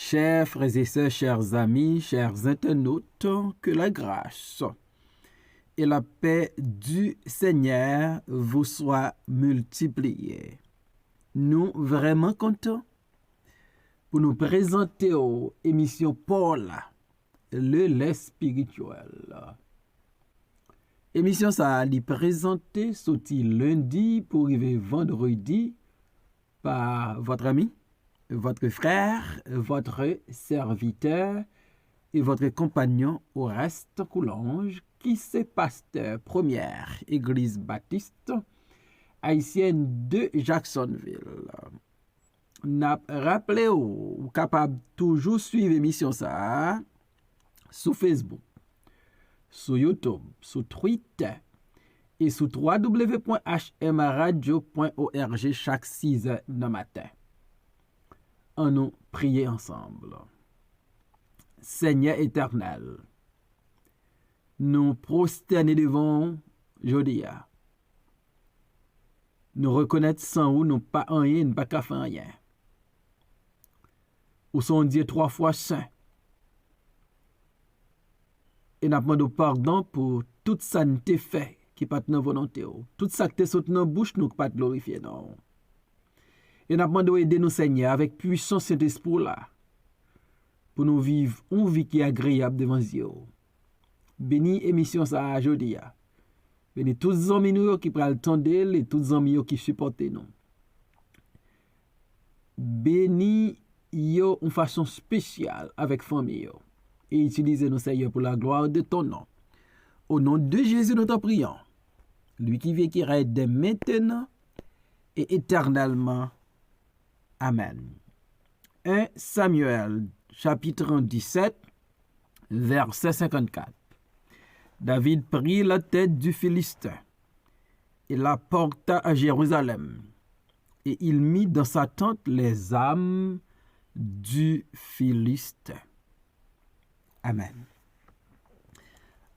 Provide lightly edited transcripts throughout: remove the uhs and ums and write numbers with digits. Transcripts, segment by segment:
Chers frères et sœurs, chers amis, chers internautes, que la grâce et la paix du Seigneur vous soient multipliées. Nous vraiment contents pour nous présenter aux émissions Paul, le lait spirituel. Émission ça a présenté sauti lundi pour arriver vendredi par votre ami, votre frère, votre serviteur et votre compagnon Oreste Coulange, qui c'est pasteur première église baptiste haïtienne de Jacksonville. N'a rappelé ou capable toujours suivre l'émission ça sur Facebook, sur YouTube, sur Twitter et sur www.hmradio.org chaque 6h du matin. On nous prier ensemble. Seigneur éternel, nous prosterner devant Jodia. Nous reconnaître sans où nous pas rien, nous pas qu'à faire rien. Ou son Dieu 3 fois saint. Et nous demandons pardon pour toute ça nous t'est fait qui pas de volonté. Tout ça qui t'est sauté dans bouche nous pas glorifier non. Et nous demandons aider nous Seigneur avec puissance cet esprit là pour nous vivre une vie qui est agréable devant Dieu. Béni émission ça aujourd'hui. Béni tous les amis nous qui prennent le temps d'elle et tous les amis qui supportent nous. Béni yo en façon spéciale avec famille et utilisez-nous Seigneur pour la gloire de ton nom. Au nom de Jésus nous t'en prions. Lui qui vit qui règne dès maintenant et éternellement. Amen. 1 Samuel chapitre 17 verset 54. David prit la tête du Philistin et la porta à Jérusalem, et il mit dans sa tente les âmes du Philistin. Amen.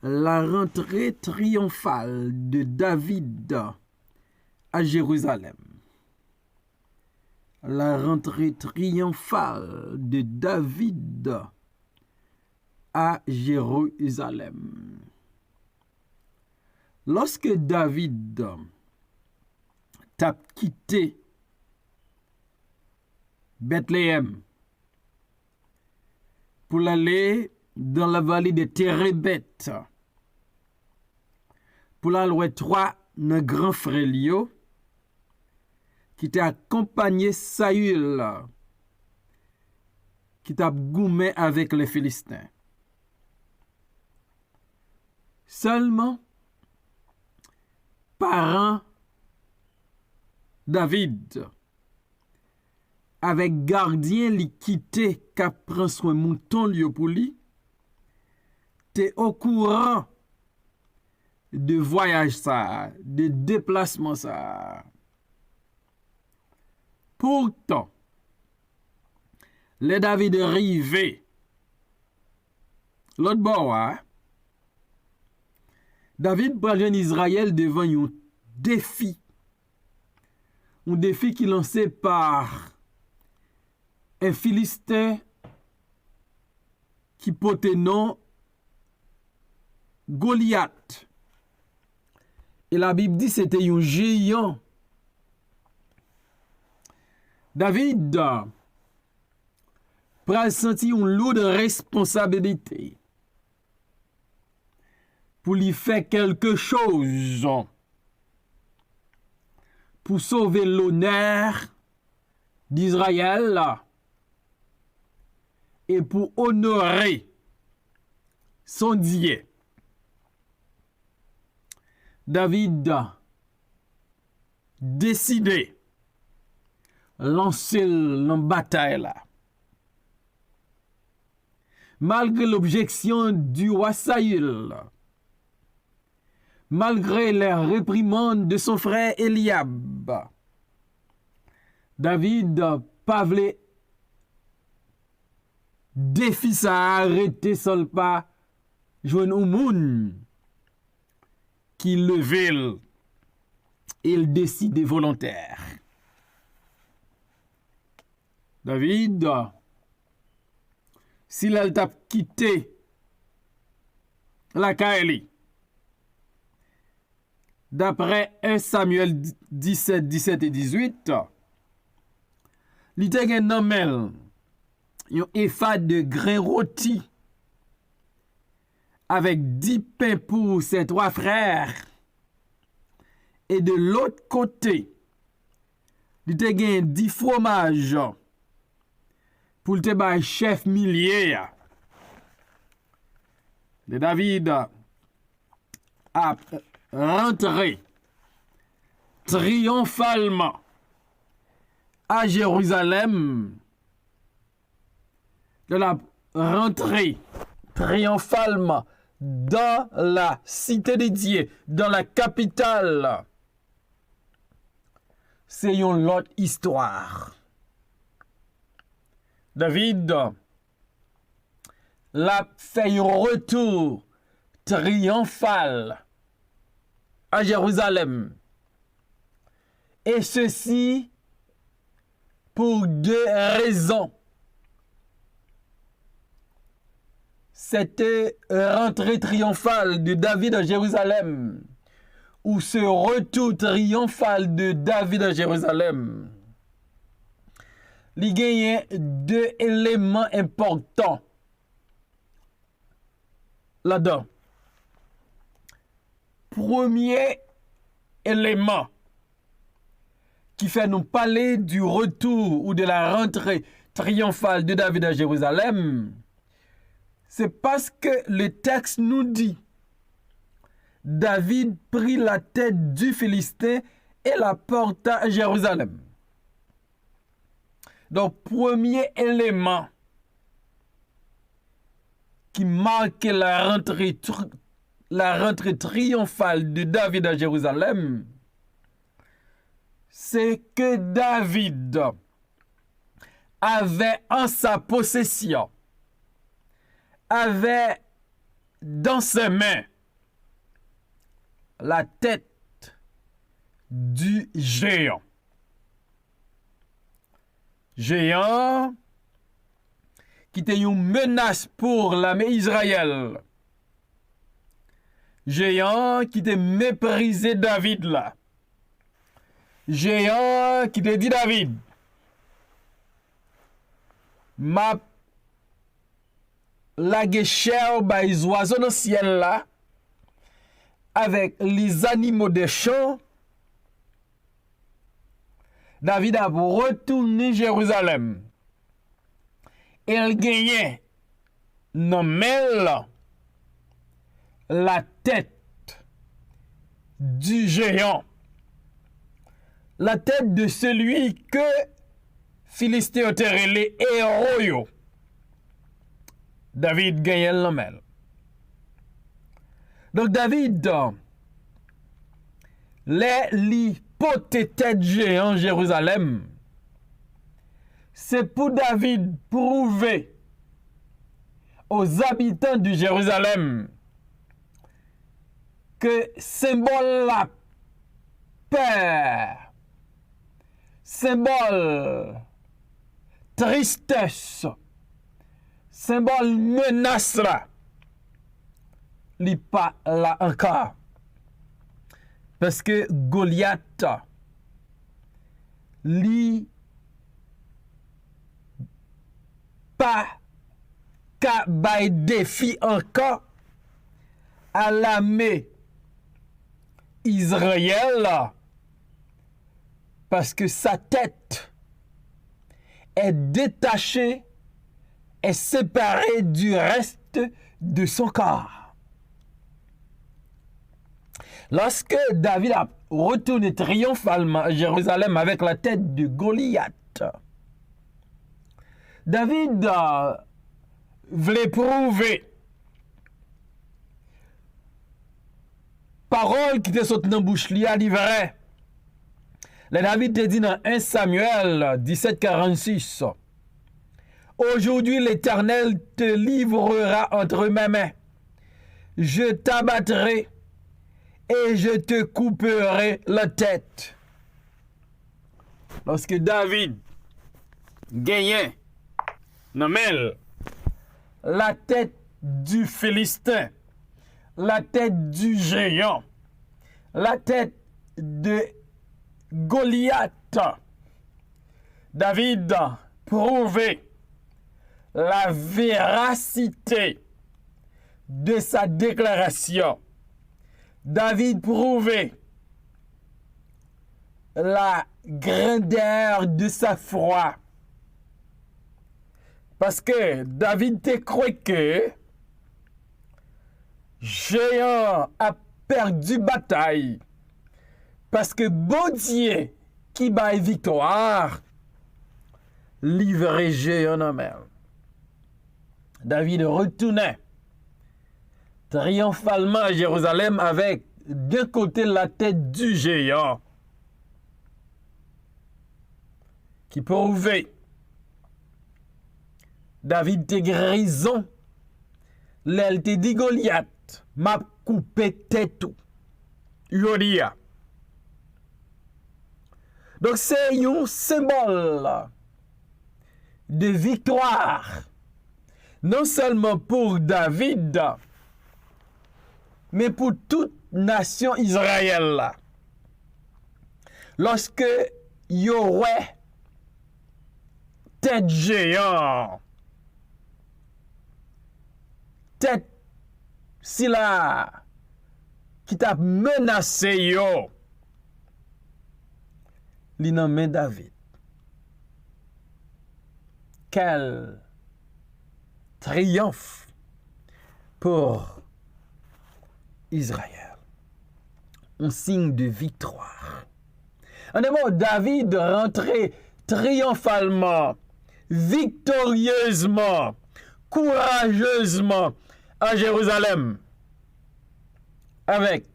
La rentrée triomphale de David à Jérusalem. La rentrée triomphale de David à Jérusalem. Lorsque David t'a quitté Bethléem pour aller dans la vallée de Térébet, pour aller trois nos grands frères qui t'a accompagné Saül, qui t'a goumé avec les Philistins. Seulement, parents David, avec gardien li quitté qu'a prend soin mouton lieu pour lui, t'es au courant de voyage ça, de déplacement ça. Pourtant, les David arrivé l'autre bord, David prend Israël devant un défi qui lancé par un Philistin qui portait nom Goliath. Et la Bible dit c'était un géant. David prend senti une lourde responsabilité pour lui faire quelque chose pour sauver l'honneur d'Israël et pour honorer son Dieu. David décidé lancer la bataille là. Malgré l'objection du roi Saül, malgré les réprimandes de son frère Eliab, David pas voulu défi ça arrêter seul pas joindre un monde qui levait il décide volontaire. David s'il a quitté la Kaeli. D'après 1 Samuel 17, 17 et 18, il te gen nan mel yon efad de grain rôti avec 10 pains pour ses 3 frères. Et de l'autre côté, il te gen 10 fromages pour te bay chef millier. De David a rentré triomphalement à Jérusalem, de la rentrée triomphalement dans la cité de Dieu, dans la capitale. C'est une autre histoire. David l'a fait un retour triomphal à Jérusalem. Et ceci pour 2 raisons. Cette rentrée triomphale de David à Jérusalem, ou ce retour triomphal de David à Jérusalem, il y a 2 éléments importants là-dedans. Premier élément qui fait nous parler du retour ou de la rentrée triomphale de David à Jérusalem, c'est parce que le texte nous dit David prit la tête du Philistin et la porta à Jérusalem. Donc, premier élément qui marque la rentrée triomphale de David à Jérusalem, c'est que David avait en sa possession, avait dans ses mains la tête du géant. Géant qui était une menace pour l'armée Israël. Géant qui était méprisé David là. Géant qui te dit David, ma lague cher by les oiseaux dans le ciel là, avec les animaux des champs. David a retourné Jérusalem. Et il gagnait non la tête du géant. La tête de celui que Philistin a les héros. David gagnait le nom. Donc David, les potes tête géant Jérusalem, c'est pour David prouver aux habitants de Jérusalem que symbole la peur, symbole tristesse, symbole menace là, li pas là encore. Parce que Goliath, li pas qu'à bay défi encore à l'armée Israël, parce que sa tête est détachée et séparée du reste de son corps. Lorsque David a retourné triomphalement à Jérusalem avec la tête de Goliath, David voulait prouver parole qui te saute dans la bouche li a vrai. Le David te dit dans 1 Samuel 17:46, aujourd'hui l'Éternel te livrera entre mes mains. Je t'abattrai et je te couperai la tête. Lorsque David gagnait, la tête du Philistin, la tête du géant, la tête de Goliath. David prouvait la véracité de sa déclaration. David prouvait la grandeur de sa foi. Parce que David te croit que géant a perdu bataille. Parce que bon Dieu qui baille victoire, livrer géant en mer. David retournait triomphalement à Jérusalem avec de côté la tête du géant qui prouvait David te grison, l'elle te dit Goliath, m'a coupé tête tout. Yodia. Donc c'est un symbole de victoire, non seulement pour David, mais pour toute nation Israël. Lorsque il y aurait tête géant, tête si la qui t'a menacé yo, li nan men David. Quel triomphe pour Israël. Un signe de victoire. En un mot, David rentrait triomphalement, victorieusement, courageusement à Jérusalem avec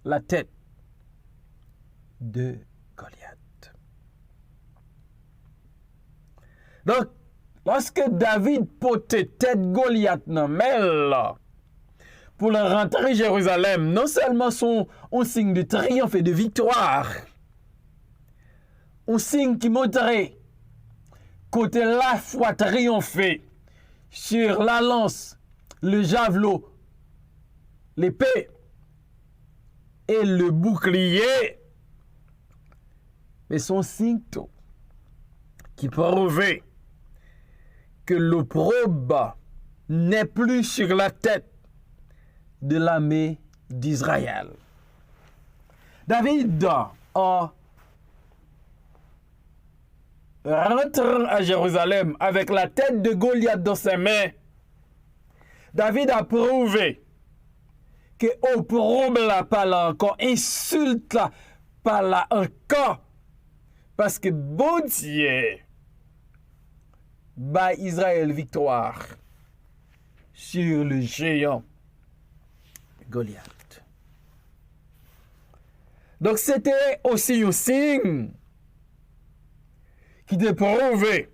la tête de Goliath. Donc, lorsque David portait tête Goliath dans la pour le rentrer à Jérusalem, non seulement son un signe de triomphe et de victoire, un signe qui montrait côté la foi triomphée sur la lance, le javelot, l'épée et le bouclier, mais son signe qui prouvait que l'opprobre n'est plus sur la tête de l'armée d'Israël. David, en rentrant à Jérusalem avec la tête de Goliath dans ses mains, David a prouvé que opprobre la pas là encore, insulte la pas là encore, parce que bon Dieu bat Israël victoire sur le géant Goliath. Donc c'était aussi un signe qui te prouvait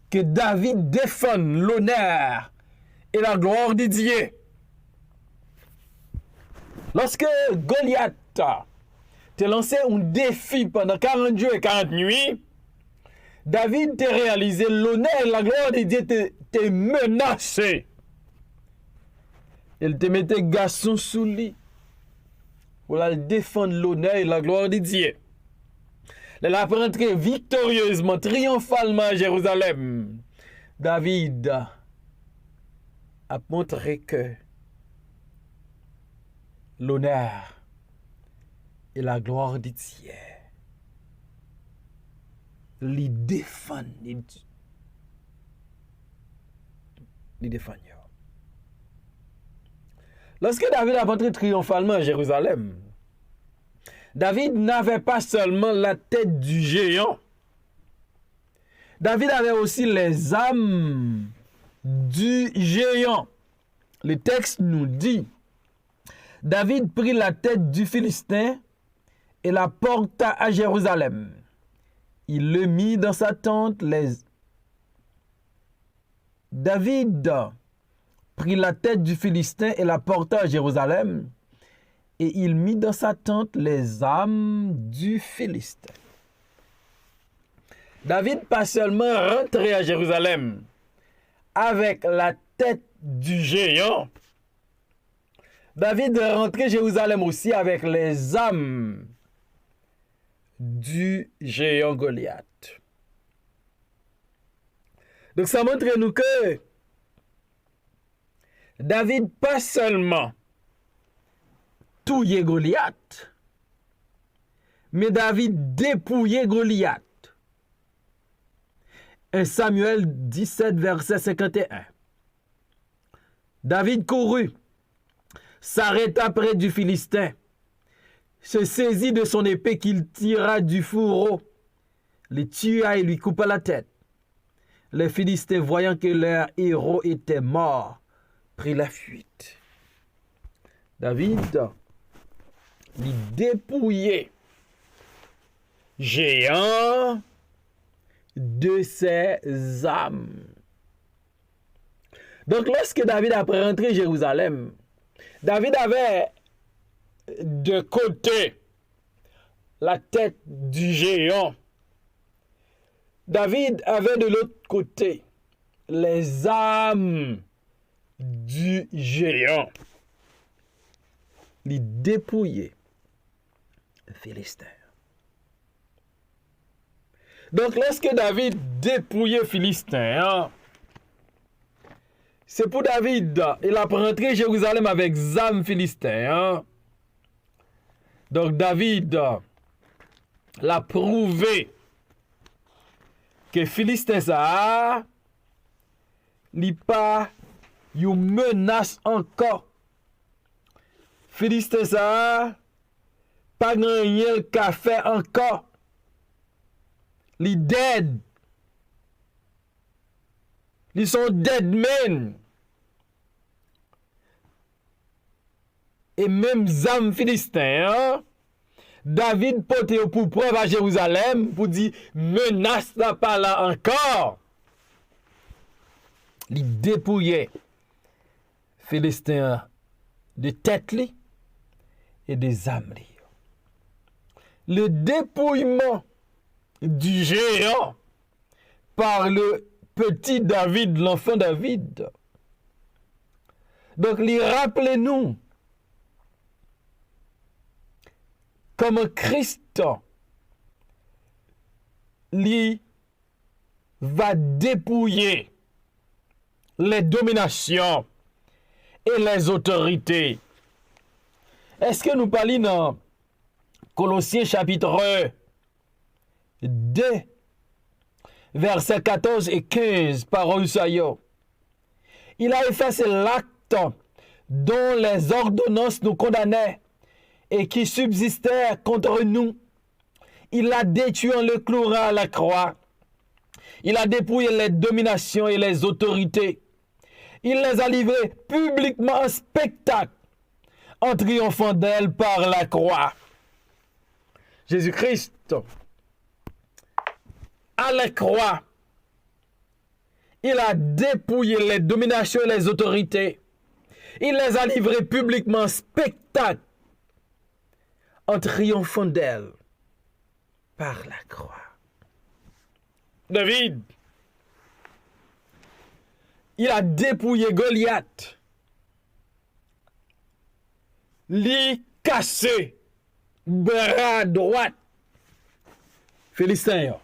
que David défend l'honneur et la gloire de Dieu. Lorsque Goliath te lancé un défi pendant 40 jours et 40 nuits, David t'a réalisé l'honneur et la gloire de Dieu te menacé. Il te mettait garçon sous lui pour la défendre l'honneur et la gloire de Dieu. Elle a rentré victorieusement, triomphalement à Jérusalem. David a montré que l'honneur et la gloire de Dieu les défendent. Les défendent. Lorsque David a rentré triomphalement à Jérusalem, David n'avait pas seulement la tête du géant. David avait aussi les âmes du géant. Le texte nous dit, David prit la tête du Philistin et la porta à Jérusalem. Il le mit dans sa tente. David prit la tête du Philistin et la porta à Jérusalem. Et il mit dans sa tente les âmes du Philistin. David pas seulement rentré à Jérusalem avec la tête du géant, David est rentré à Jérusalem aussi avec les âmes du géant Goliath. Donc ça montre nous que David pas seulement tué Goliath, mais David dépouillé Goliath. 1 Samuel 17, verset 51. David courut, s'arrêta près du Philistin, se saisit de son épée qu'il tira du fourreau, le tua et lui coupa la tête. Les Philistins, voyant que leur héros était mort, prit la fuite. David lui dépouillait géant de ses âmes. Donc lorsque David après rentré à Jérusalem, David avait de côté la tête du géant. David avait de l'autre côté les âmes du géant. Les dépouiller les Philistins. Donc lorsque David dépouillait Philistins, c'est pour David, il a rentré à Jérusalem avec âmes Philistins. Donc David l'a prouvé que Philistins ça n'est pas une menace encore. Philistins ça pas gagné le café encore. Les dead. Ils sont dead men. Et même âmes Philistins, David porté pour preuve à Jérusalem pour dire menace n'a pas là encore. Il dépouillait Philistins de tête et des âmes. Le dépouillement du géant par le petit David, l'enfant David. Donc, rappelez-nous comme Christ lui va dépouiller les dominations et les autorités. Est-ce que nous parlons dans Colossiens chapitre 2, versets 14 et 15, parole ça yo. Il a effacé l'acte dont les ordonnances nous condamnaient et qui subsistait contre nous. Il l'a détruit en le clouant à la croix. Il a dépouillé les dominations et les autorités. Il les a livrées publiquement en spectacle, en triomphant d'elles par la croix. Jésus-Christ, à la croix, il a dépouillé les dominations et les autorités. Il les a livrées publiquement en spectacle, en triomphant d'elle par la croix. David, il a dépouillé Goliath, lui cassé bras droit Philistin.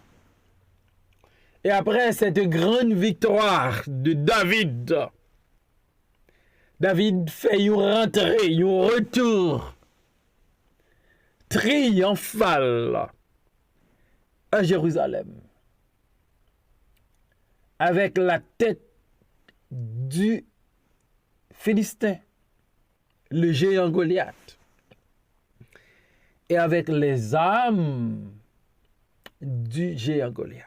Et après cette grande victoire de David, David fait une rentrée, un retour triomphal à Jérusalem avec la tête du Philistin, le géant Goliath, et avec les âmes du géant Goliath.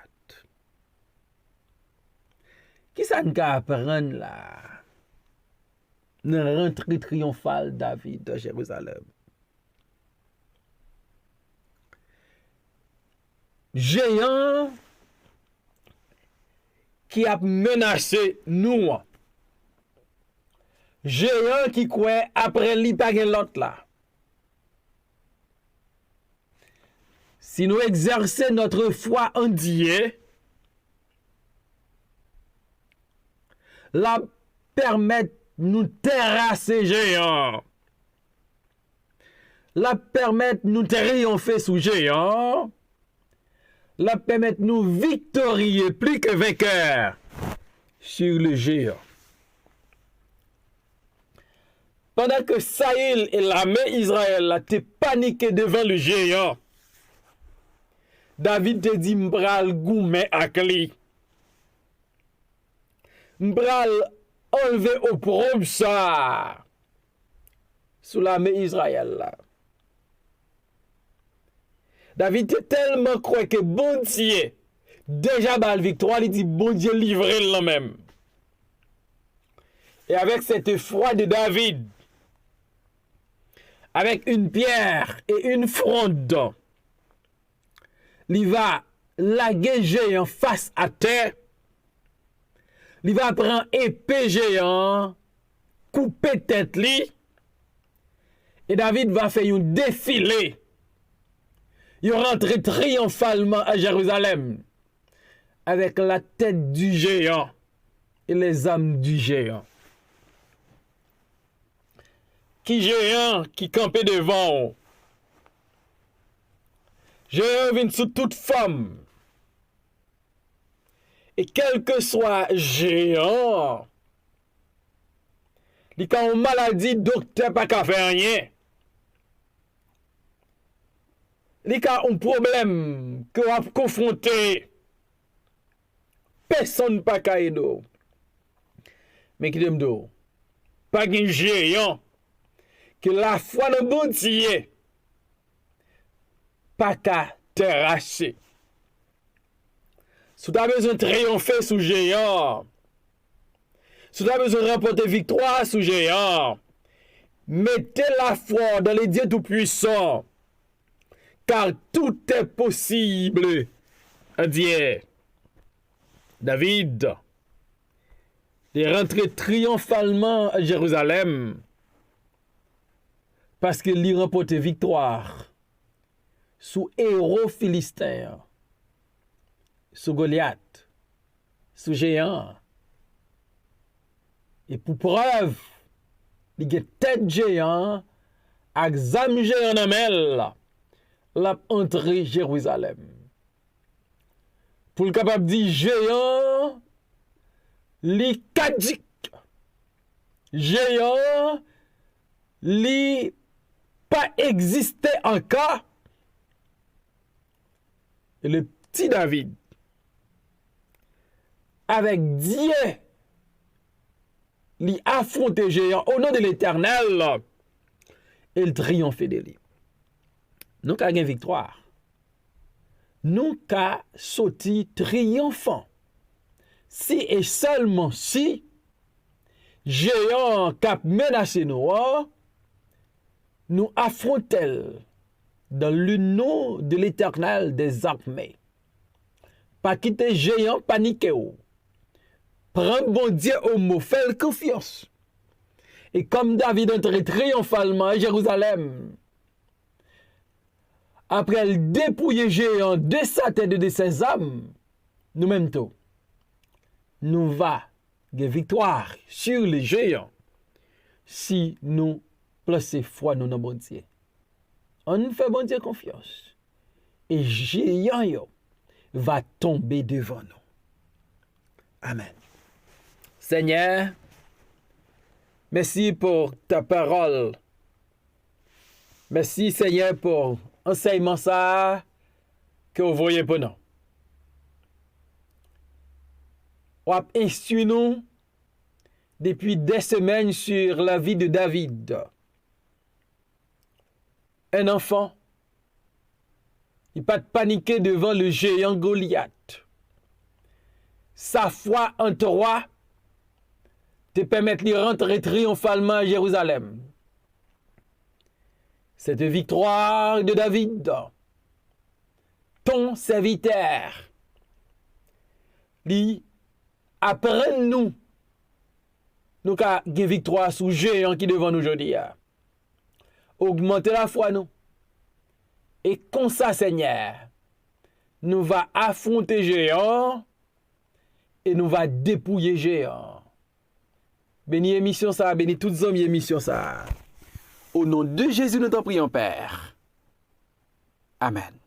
Qui ça nous apprend là? Une rentrée triomphale David à Jérusalem. Géant qui a menacé nous. Géant qui croit après lui pas l'autre là. Si nous exerçons notre foi en Dieu, la permettre nous terrasser géant. La permettre nous triompher sous géant. La permettre nous victorier plus que vainqueur sur le géant. Pendant que Saïl et l'armée Israël étaient paniqués devant le géant, David te dit m'bral goumé ak li. M'bral enlever opprobre ça sous l'armée Israël là. David te tellement croit que bon Dieu déjà bal victoire, il dit bon Dieu livré là même. Et avec cette foi de David, avec une pierre et une fronde, il va laguer géant face à terre. Il va prendre épée géant, couper tête li. Et David va faire un défilé. Il rentre triomphalement à Jérusalem avec la tête du géant et les âmes du géant. Qui géant qui campait devant? Géant vient sous toute forme. Et quel que soit géant, il y a une maladie, docteur pas qu'à faire rien. Il y a un problème que vous avez confronté. Personne pas qu'à aider. Mais qui aime d'eau? Pas qu'un géant que la foi de bon Dieu pas qu'à terrasser. Si tu as besoin de triompher sous géant, si tu as besoin de remporter victoire sous géant, mettez la foi dans les dieux tout-puissants, car tout est possible à Dieu. David est rentré triomphalement à Jérusalem parce qu'il y remporté victoire sous héros philistins, sous Goliath, sous géant. Et pour preuve, il y a tête géant, avec zam géant dans la l'a entré Jérusalem. Pour le capable de dire géant, li kadik. Géant, li pas existé encore. Et le petit David, avec Dieu, li affronté géant au nom de l'Éternel, et il triomphe de lui. Nous avons une victoire. Nous avons sorti triomphant. Si et seulement si, géant qui menacé nous, nous affrontons dans le nom de l'Éternel des armées. Pas quitter géant paniqué. Prends bon Dieu au mot, fais confiance. Et comme David entrait triomphalement à Jérusalem, après le dépouiller géant de sa tête et de ses âmes, nous-mêmes tout, nous va de victoire sur les géants si nous plaçons foi dans bon Dieu. On nous fait bon Dieu confiance. Et géant yo va tomber devant nous. Amen. Seigneur, merci pour ta parole. Merci Seigneur pour enseignement ça que vous voyez pour nous. On a instruit nous depuis des semaines sur la vie de David. Un enfant, il n'a pas de paniquer devant le géant Goliath. Sa foi en toi te permet de rentrer triomphalement à Jérusalem. Cette victoire de David, ton serviteur, lui apprends-nous nous avons une victoire sous géant qui devant nous aujourd'hui. Augmentez la foi nous. Et comme ça, Seigneur, nous va affronter géant et nous va dépouiller géant. Bénis émission ça, bénis toutes les hommes émission ça. Au nom de Jésus, nous t'en prions, Père. Amen.